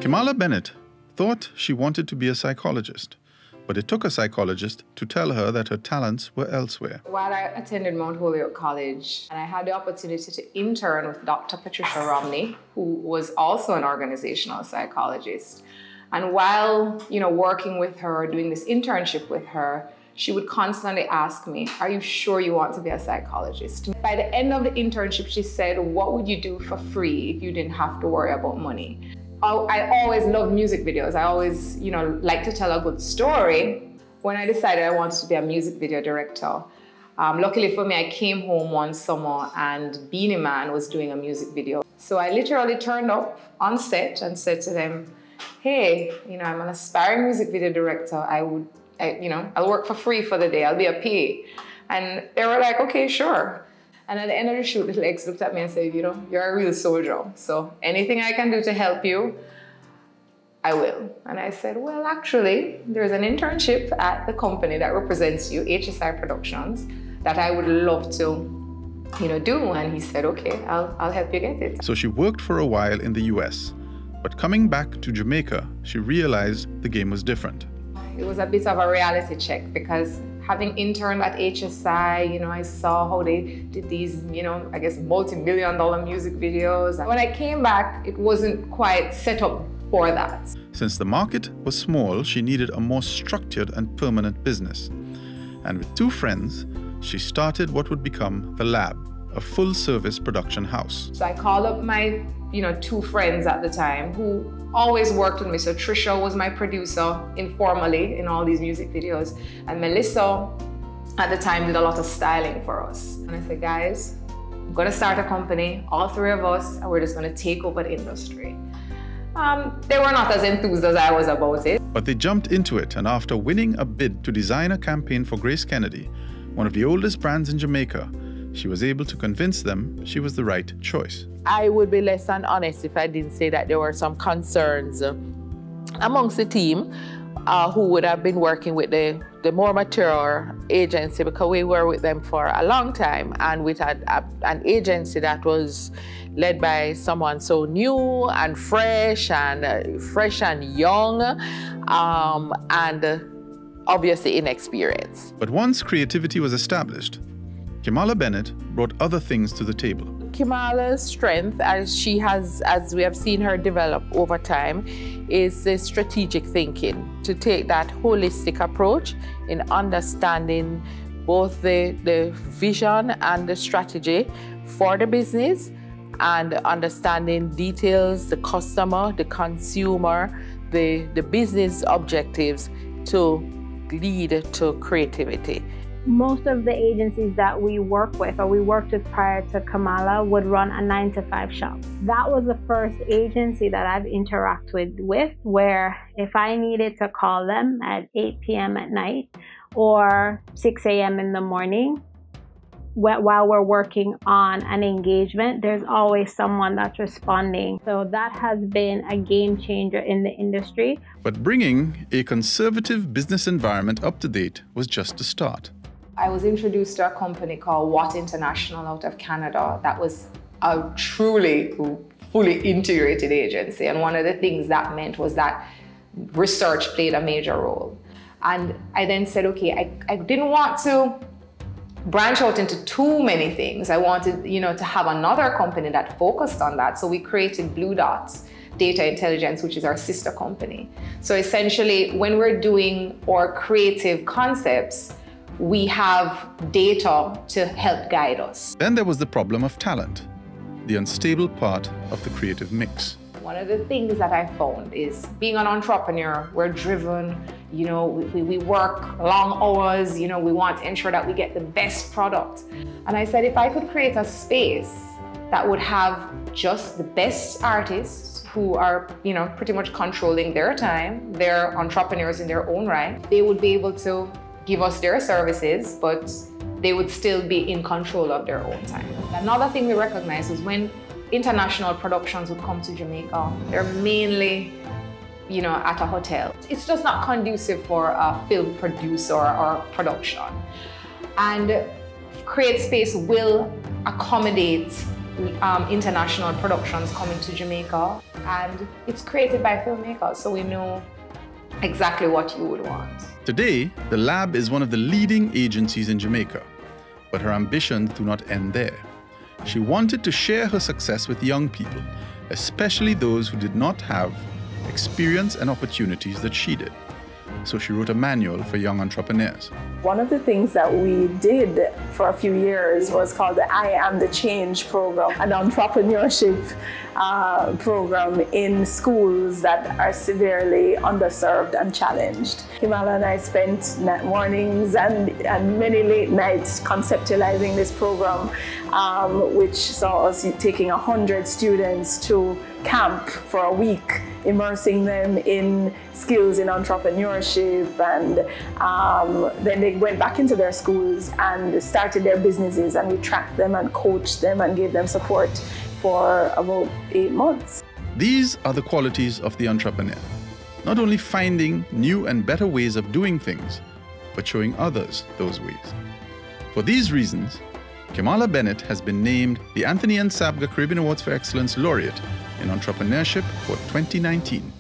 Kimala Bennett thought she wanted to be a psychologist, but it took a psychologist to tell her that her talents were elsewhere. While I attended Mount Holyoke College, and I had the opportunity to intern with Dr. Patricia Romney, who was also an organizational psychologist. And while, working with her, doing this internship with her, she would constantly ask me, "Are you sure you want to be a psychologist?" By the end of the internship, she said, "What would you do for free if you didn't have to worry about money?" I always loved music videos. I always, like to tell a good story. When I decided I wanted to be a music video director, luckily for me, I came home one summer and Beanie Man was doing a music video. So I literally turned up on set and said to them, "Hey, I'm an aspiring music video director. I'll work for free for the day. I'll be a PA." And they were like, "Okay, sure." And at the end of the shoot, little X looked at me and said, "You're a real soldier. So anything I can do to help you, I will." And I said, "Well, actually, there's an internship at the company that represents you, HSI Productions, that I would love to, do." And he said, "Okay, I'll help you get it." So she worked for a while in the US, but coming back to Jamaica, she realized the game was different. It was a bit of a reality check because having interned at HSI, I saw how they did these, I guess multi-million-dollar music videos. When I came back, it wasn't quite set up for that. Since the market was small, she needed a more structured and permanent business. And with two friends, she started what would become The Lab, a full-service production house. So I called up my, two friends at the time who always worked with me. So Trisha was my producer informally in all these music videos. And Melissa at the time did a lot of styling for us. And I said, "Guys, I'm gonna start a company, all three of us, and we're just gonna take over the industry." They were not as enthused as I was about it. But they jumped into it, and after winning a bid to design a campaign for Grace Kennedy, one of the oldest brands in Jamaica, she was able to convince them she was the right choice. I would be less than honest if I didn't say that there were some concerns amongst the team who would have been working with the more mature agency, because we were with them for a long time, and with an agency that was led by someone so new and fresh and young, and obviously inexperienced. But once creativity was established, Kimala Bennett brought other things to the table. Kimala's strength, as we have seen her develop over time, is the strategic thinking, to take that holistic approach in understanding both the vision and the strategy for the business, and understanding details, the customer, the consumer, the business objectives to lead to creativity. Most of the agencies that we work with, or we worked with prior to Kimala, would run a 9-to-5 shop. That was the first agency that I've interacted with where if I needed to call them at 8 p.m. at night or 6 a.m. in the morning, while we're working on an engagement, there's always someone that's responding. So that has been a game changer in the industry. But bringing a conservative business environment up to date was just the start. I was introduced to a company called Watt International out of Canada that was a truly fully integrated agency. And one of the things that meant was that research played a major role. And I then said, okay, I didn't want to branch out into too many things. I wanted, to have another company that focused on that. So we created Blue Dots Data Intelligence, which is our sister company. So essentially, when we're doing our creative concepts, we have data to help guide us. Then there was the problem of talent, the unstable part of the creative mix. One of the things that I found is being an entrepreneur, we're driven, we work long hours, we want to ensure that we get the best product. And I said, if I could create a space that would have just the best artists who are, pretty much controlling their time, they're entrepreneurs in their own right, they would be able to give us their services, but they would still be in control of their own time. Another thing we recognized was when international productions would come to Jamaica, they're mainly, at a hotel. It's just not conducive for a film producer or production. And Create Space will accommodate international productions coming to Jamaica, and it's created by filmmakers, so we know exactly what you would want. Today, the lab is one of the leading agencies in Jamaica, but her ambitions do not end there. She wanted to share her success with young people, especially those who did not have experience and opportunities that she did. So she wrote a manual for young entrepreneurs. One of the things that we did for a few years was called the I Am the Change program, an entrepreneurship program in schools that are severely underserved and challenged. Kimala and I spent mornings and many late nights conceptualizing this program, which saw us taking 100 students to camp for a week, immersing them in skills in entrepreneurship, and then they went back into their schools and started their businesses, and we tracked them and coached them and gave them support for about 8 months. These are the qualities of the entrepreneur. Not only finding new and better ways of doing things, but showing others those ways. For these reasons, Kimala Bennett has been named the Anthony and Sabga Caribbean Awards for Excellence Laureate in Entrepreneurship for 2019.